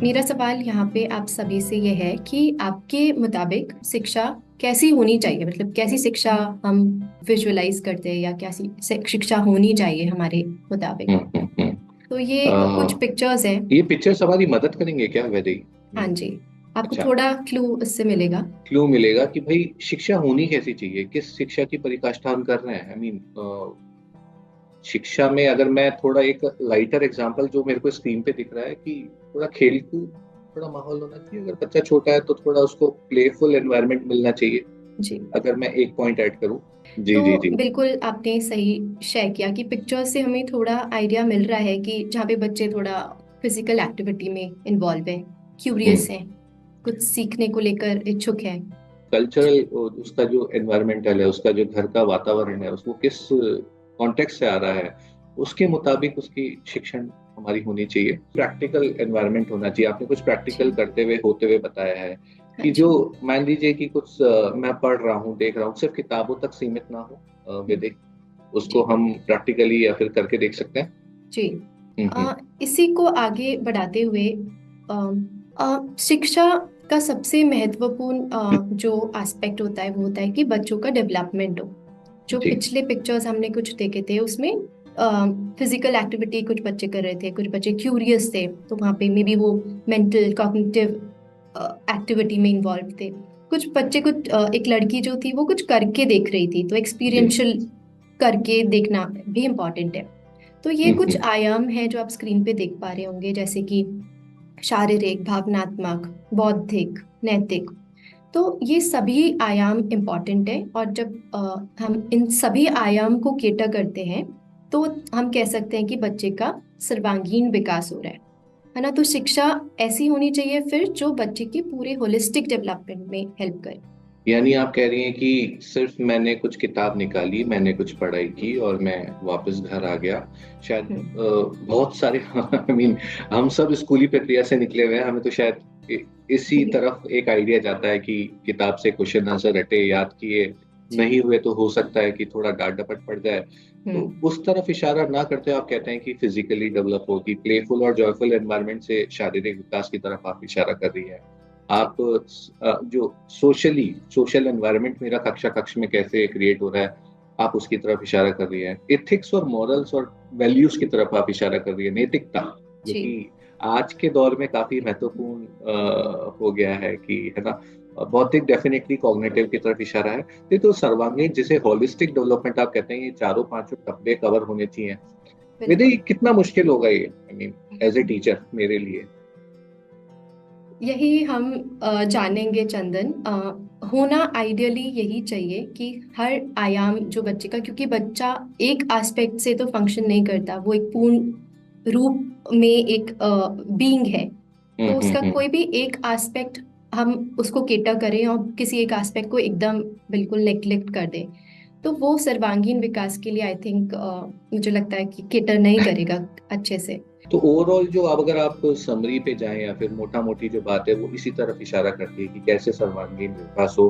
मेरा सवाल यहाँ पे आप सभी से ये है कि आपके मुताबिक शिक्षा कैसी होनी चाहिए, मतलब कैसी शिक्षा हम विजुअलाइज करते हैं या कैसी शिक्षा होनी चाहिए हमारे मुताबिक। तो ये कुछ अ, पिक्चर्स हैं। ये पिक्चर्स हमारी मदद करेंगे क्या वैदे? हाँ जी, आपको अच्छा, थोड़ा क्लू इससे मिलेगा। क्यों मिलेगा कि भाई शिक्षा होनी कैसी चाहिए, किस शिक्षा की परिकाष्ठा हम कर रहे हैं? शिक्षा में अगर मैं थोड़ा एक लाइटर एग्जांपल जो मेरे को स्क्रीन पे दिख रहा है कि थोड़ा खेल कूद, थोड़ा माहौल होना चाहिए। अगर बच्चा छोटा है तो थोड़ा उसको प्लेफुल एनवायरनमेंट मिलना चाहिए। जी, अगर मैं एक पॉइंट ऐड करूं। जी तो जी जी। बिल्कुल आपने सही शेयर किया कि पिक्चर्स से हमें थोड़ा आइडिया मिल रहा है कि जहाँ पे बच्चे थोड़ा फिजिकल एक्टिविटी में इन्वॉल्व हैं, क्यूरियस हम्म। हैं, कुछ सीखने को लेकर इच्छुक हैं। कल्चरल, उसका जो एनवायरमेंटल है, उसका जो घर का वातावरण है, उसको किस कॉन्टेक्स्ट से आ रहा है, उसके मुताबिक उसकी शिक्षण हमारी होनी चाहिए। प्रैक्टिकल एनवायरनमेंट होना चाहिए। आपने कुछ प्रैक्टिकल जी, करते हुए होते हुए बताया है हाँ कि जो, जी। मान लीजिए कि कुछ मैं पढ़ रहा हूँ, देख रहा हूँ, सिर्फ किताबों तक सीमित ना हो, विदिक उसको जी, हम प्रैक्टिकली या फिर करके देख सकते हैं। जी। हम्म। इसी को आगे बढ़ाते हुए शिक्षा का सबसे महत्वपूर्ण जो एस्पेक्ट होता है वो होता है कि बच्चों का डेवलपमेंट हो। जो जी पिछले पिक्चर्स हमने कुछ देखे थे उसमें फिजिकल एक्टिविटी कुछ बच्चे कर रहे थे, कुछ बच्चे क्यूरियस थे, तो वहाँ पे मे बी वो मेंटल कॉग्निटिव एक्टिविटी में इन्वॉल्व थे। कुछ बच्चे कुछ एक लड़की जो थी वो कुछ करके देख रही थी, तो जी। एक्सपीरियंशियल करके देखना भी इम्पोर्टेंट है। तो ये कुछ हम्म। आयाम है जो आप स्क्रीन पे देख पा रहे होंगे, जैसे कि शारीरिक, भावनात्मक, बौद्धिक, नैतिक। तो ये सभी आयाम इम्पॉर्टेंट है, और जब हम इन सभी आयाम को केटर करते हैं तो हम कह सकते हैं कि बच्चे का सर्वांगीण विकास हो रहा है ना। तो शिक्षा ऐसी होनी चाहिए फिर जो बच्चे के पूरे होलिस्टिक डेवलपमेंट में हेल्प करे। यानी आप कह रही हैं कि सिर्फ मैंने कुछ किताब निकाली, मैंने कुछ पढ़ाई की और मैं वापस घर आ गया, शायद हम्म। बहुत सारे आई मीन हम सब स्कूली प्रक्रिया से निकले हुए हैं, हमें तो शायद इसी तरफ एक आइडिया जाता है कि किताब से क्वेश्चन आंसर रटे, याद किए, जी। नहीं हुए तो हो सकता है कि थोड़ा डांट डपट पड़ जाए। तो हम्म। उस तरफ इशारा ना करते हुए आप कहते हैं कि फिजिकली डेवलप होगी, प्लेफुल और जॉयफुल एनवायरनमेंट से शारीरिक विकास की तरफ आप इशारा कर रही है। जी। आप जो सोशल एनवायरनमेंट मेरा कक्षा कक्ष में कैसे क्रिएट हो रहा है, आप उसकी तरफ इशारा कर रही है। एथिक्स और मॉरल्स और वैल्यूज की तरफ आप इशारा कर रही है, नैतिकता, जो जी। कि आज के दौर में काफी महत्वपूर्ण हो गया है कि, है ना। बौद्धिक डेफिनेटली कॉग्निटिव की तरफ इशारा है। तो सर्वांगीण, जिसे होलिस्टिक डेवलपमेंट आप कहते हैं, ये चारों पांचों डब्बे कवर होने चाहिए। विदय, बिल्कुल। कितना मुश्किल होगा ये, I mean as a teacher मेरे लिए? यही हम जानेंगे चंदन। होना आइडियली यही चाहिए कि हर आयाम जो बच्चे का, क्योंकि बच्चा एक एस्पेक्ट से तो फंक्शन नहीं करता, वो एक पूर्ण रूप में एक बीइंग है। तो उसका हम्म। कोई भी एक एस्पेक्ट हम उसको केटर करें और किसी एक एस्पेक्ट को एकदम बिल्कुल नेग्लेक्ट कर दें, तो वो सर्वांगीण विकास के लिए आई थिंक मुझे लगता है कि केटर नहीं करेगा अच्छे से। तो ओवरऑल जो, अब अगर आप समरी पे जाएं या फिर मोटा मोटी जो बात है वो इसी तरफ इशारा करती है कि कैसे सर्वांगीण विकास हो।